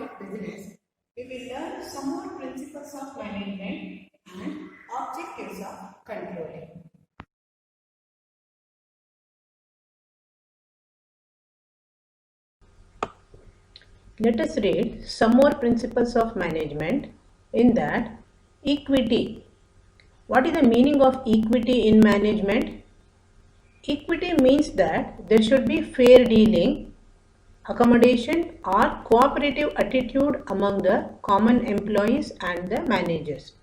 of business, we will learn some more principles of management and objectives of controlling. Let us read some more principles of management. In that, equity. What is the meaning of equity in management? Equity means that there should be fair dealing, accommodation or cooperative attitude among the common employees and the managers.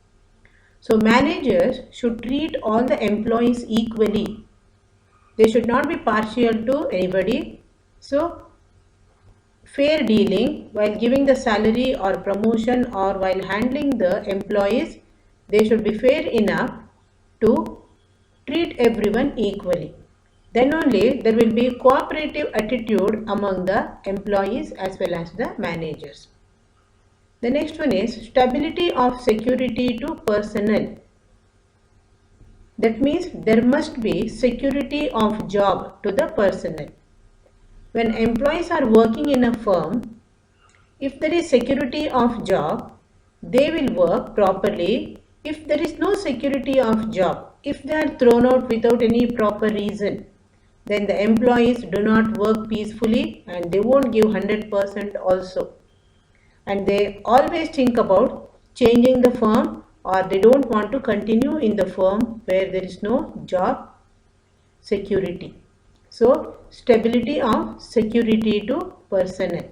So managers should treat all the employees equally. They should not be partial to anybody. So fair dealing while giving the salary or promotion or while handling the employees, they should be fair enough to treat everyone equally. Then only there will be cooperative attitude among the employees as well as the managers. The next one is stability of security to personnel. That means there must be security of job to the personnel. When employees are working in a firm, if there is security of job, they will work properly. If there is no security of job, if they are thrown out without any proper reason, then the employees do not work peacefully and they won't give 100% also. And they always think about changing the firm, or they don't want to continue in the firm where there is no job security. So, stability of security to personnel.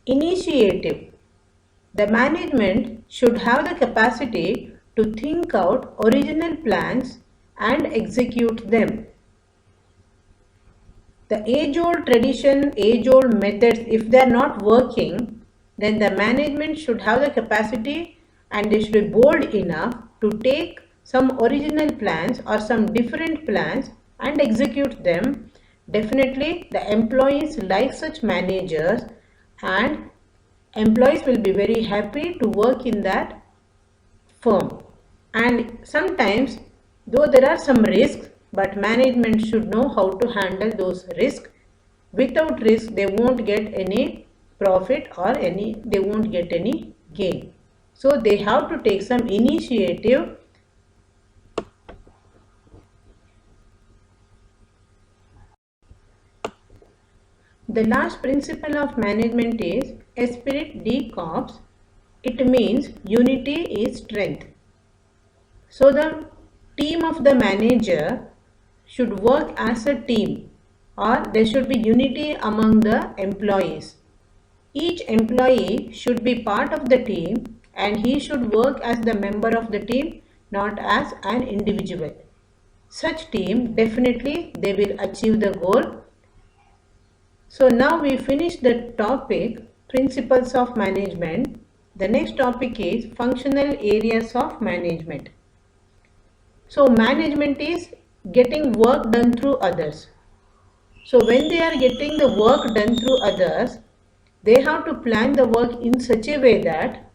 Initiative. The management should have the capacity to think out original plans and execute them. The age-old tradition, age-old methods, if they are not working, then the management should have the capacity and they should be bold enough to take some original plans or some different plans and execute them. Definitely the employees like such managers, and employees will be very happy to work in that firm. And sometimes, though there are some risks, but management should know how to handle those risks. Without risk, they won't get any profit or they won't get any gain. So they have to take some initiative. The last principle of management is esprit de corps. It means unity is strength. So the team of the manager should work as a team, or there should be unity among the employees. Each employee should be part of the team and he should work as the member of the team, not as an individual. Such team, definitely they will achieve the goal. So now we finish the topic principles of management. The next topic is functional areas of management. So management is getting work done through others. So when they are getting the work done through others, they have to plan the work in such a way that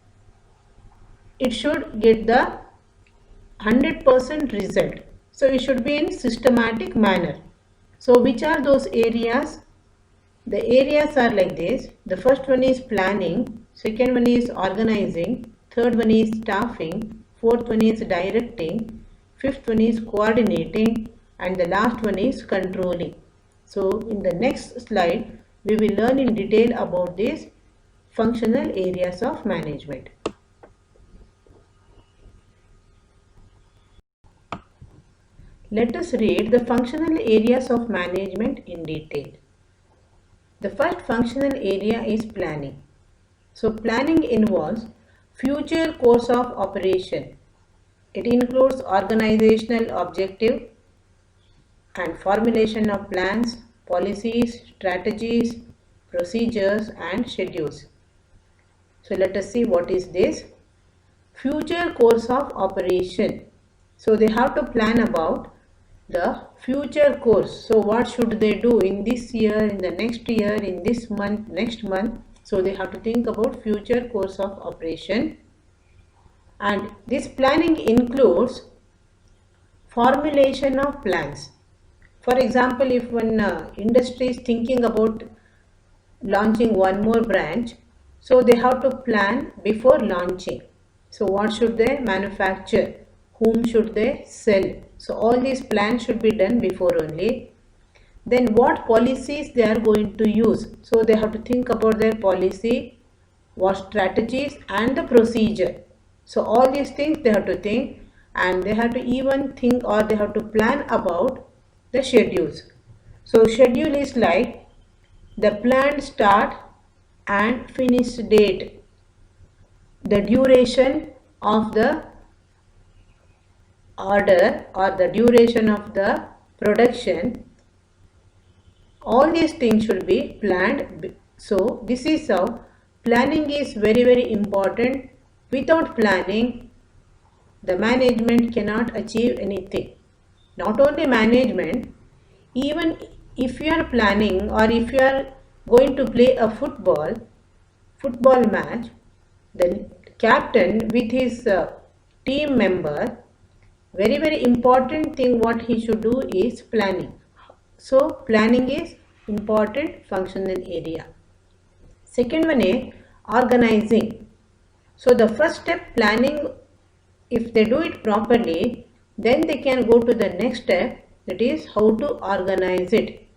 it should get the 100% result. So it should be in systematic manner. So which are those areas? The areas are like this. The first one is planning, second one is organizing, third one is staffing, fourth one is directing, fifth one is coordinating, and the last one is controlling. So in the next slide, we will learn in detail about these functional areas of management. Let us read the functional areas of management in detail. The first functional area is planning. So planning involves future course of operation. It includes organizational objective and formulation of plans, policies, strategies, procedures and schedules. So let us see what is this. Future course of operation. So they have to plan about the future course. So what should they do in this year, in the next year, in this month, next month. So they have to think about future course of operation. And this planning includes formulation of plans. For example, if one industry is thinking about launching one more branch, So they have to plan before launching. So what should they manufacture? Whom should they sell? So all these plans should be done before only. Then what policies they are going to use? So they have to think about their policy, what strategies and the procedure. So all these things they have to think, and they have to even think or they have to plan about the schedules. So schedule is like the planned start and finish date, the duration of the order or the duration of the production. All these things should be planned. So this is how planning is very important. Without planning, the management cannot achieve anything. Not only management, even if you are planning or if you are going to play a football match, the captain with his team member, very important thing what he should do is planning. So planning is important functional area. Second one is organizing. So the first step, planning, if they do it properly, then they can go to the next step, that is how to organize it.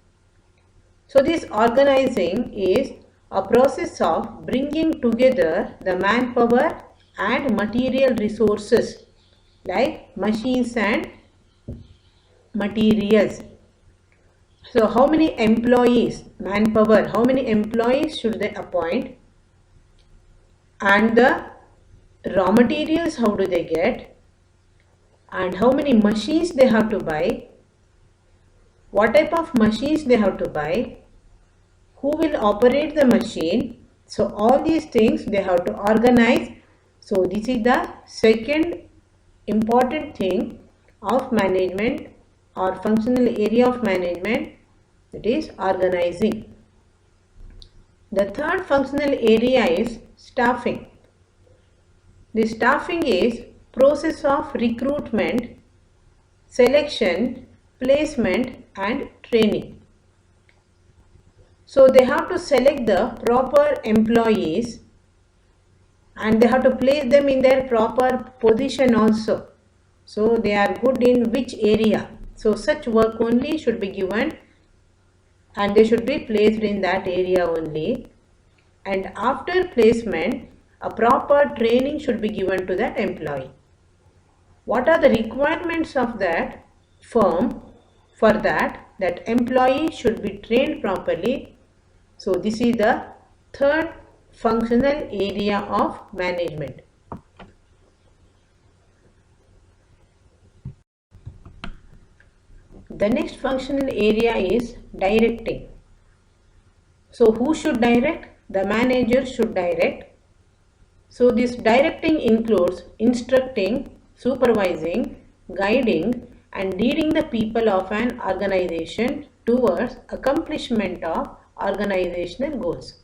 So this organizing is a process of bringing together the manpower and material resources like machines and materials. So how many employees, manpower, how many employees should they appoint, and the raw materials how do they get, and how many machines they have to buy, what type of machines they have to buy, who will operate the machine. So all these things they have to organize. So this is the second important thing of management or functional area of management, that is organizing. The third functional area is staffing. The staffing is process of recruitment, selection, placement and training. So they have to select the proper employees and they have to place them in their proper position also. So they are good in which area. So such work only should be given and they should be placed in that area only. And after placement, a proper training should be given to that employee. What are the requirements of that firm? For that employee should be trained properly. So this is the third functional area of management. The next functional area is directing. So who should direct? The manager should direct. So this directing includes instructing, supervising, guiding and leading the people of an organization towards accomplishment of organizational goals.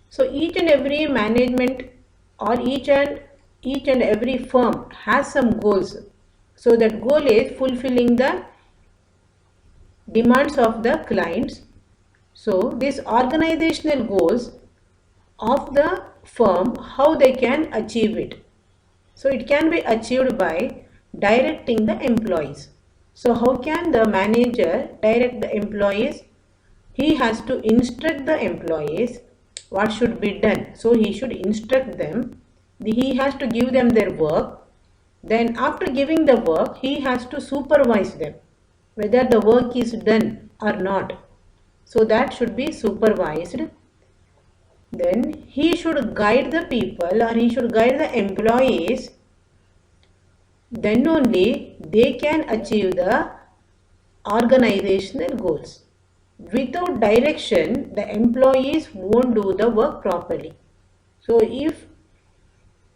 So each and every management or each and every firm has some goals. So that goal is fulfilling the demands of the clients. So these organizational goals of the firm, how they can achieve it. So it can be achieved by directing the employees. So how can the manager direct the employees? He has to instruct the employees what should be done. So he should instruct them. He has to give them their work. Then after giving the work, he has to supervise them whether the work is done or not. So that should be supervised. Then he should guide the people or he should guide the employees. Then only they can achieve the organizational goals. Without direction, the employees won't do the work properly. So if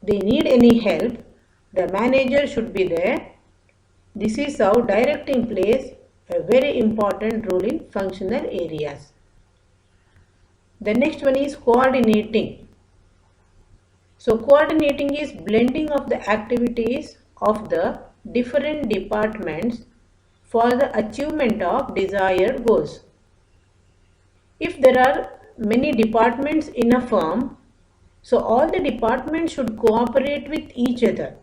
they need any help, the manager should be there. This is how directing plays a very important role in functional areas. The next one is coordinating. So coordinating is blending of the activities of the different departments for the achievement of desired goals. If there are many departments in a firm, So all the departments should cooperate with each other.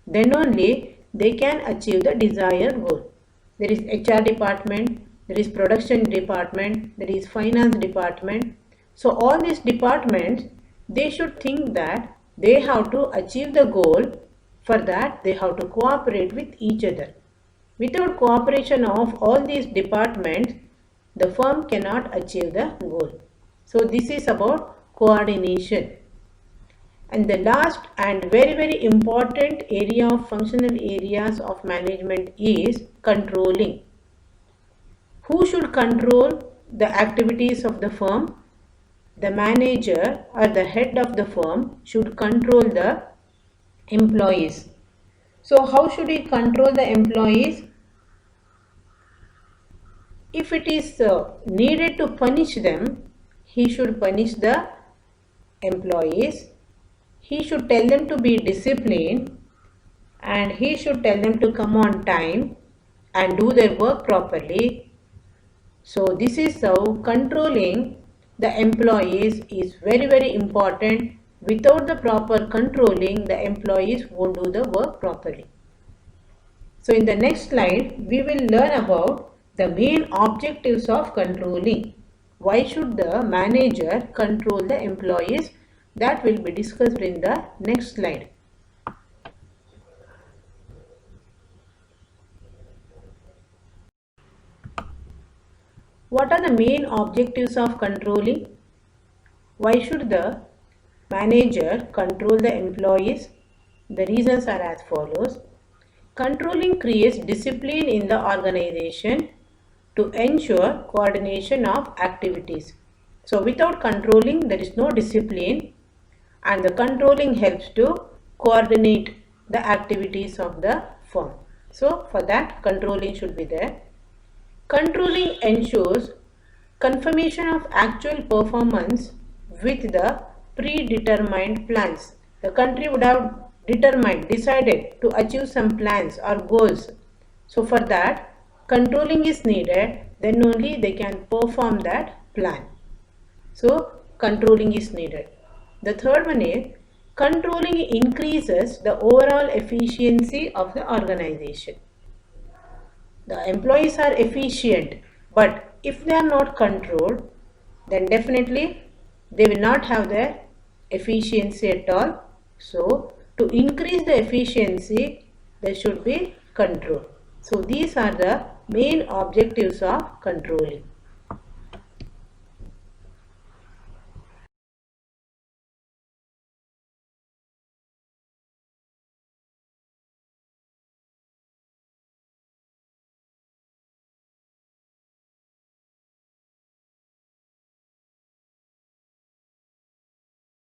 Then only they can achieve the desired goal. There is HR department, there is production department, there is finance department. So all these departments, they should think that they have to achieve the goal. For that, they have to cooperate with each other. Without cooperation of all these departments, the firm cannot achieve the goal. So this is about coordination. And the last and very important area of functional areas of management is controlling. Who should control the activities of the firm? The manager or the head of the firm should control the employees. So how should he control the employees? If it is needed to punish them, he should punish the employees. He should tell them to be disciplined, and he should tell them to come on time and do their work properly. So this is how controlling the employees is very important. Without the proper controlling, the employees won't do the work properly. So in the next slide, we will learn about the main objectives of controlling. Why should the manager control the employees? That will be discussed in the next slide. What are the main objectives of controlling? Why should the manager control the employees? The reasons are as follows. Controlling creates discipline in the organization to ensure coordination of activities. So without controlling, there is no discipline, and the controlling helps to coordinate the activities of the firm. So for that, controlling should be there. Controlling ensures confirmation of actual performance with the predetermined plans. The country would have decided to achieve some plans or goals. So for that, controlling is needed, then only they can perform that plan. So controlling is needed. The third one is controlling increases the overall efficiency of the organization. The employees are efficient, but if they are not controlled, then definitely they will not have their efficiency at all. So to increase the efficiency, there should be control. So these are the main objectives of controlling.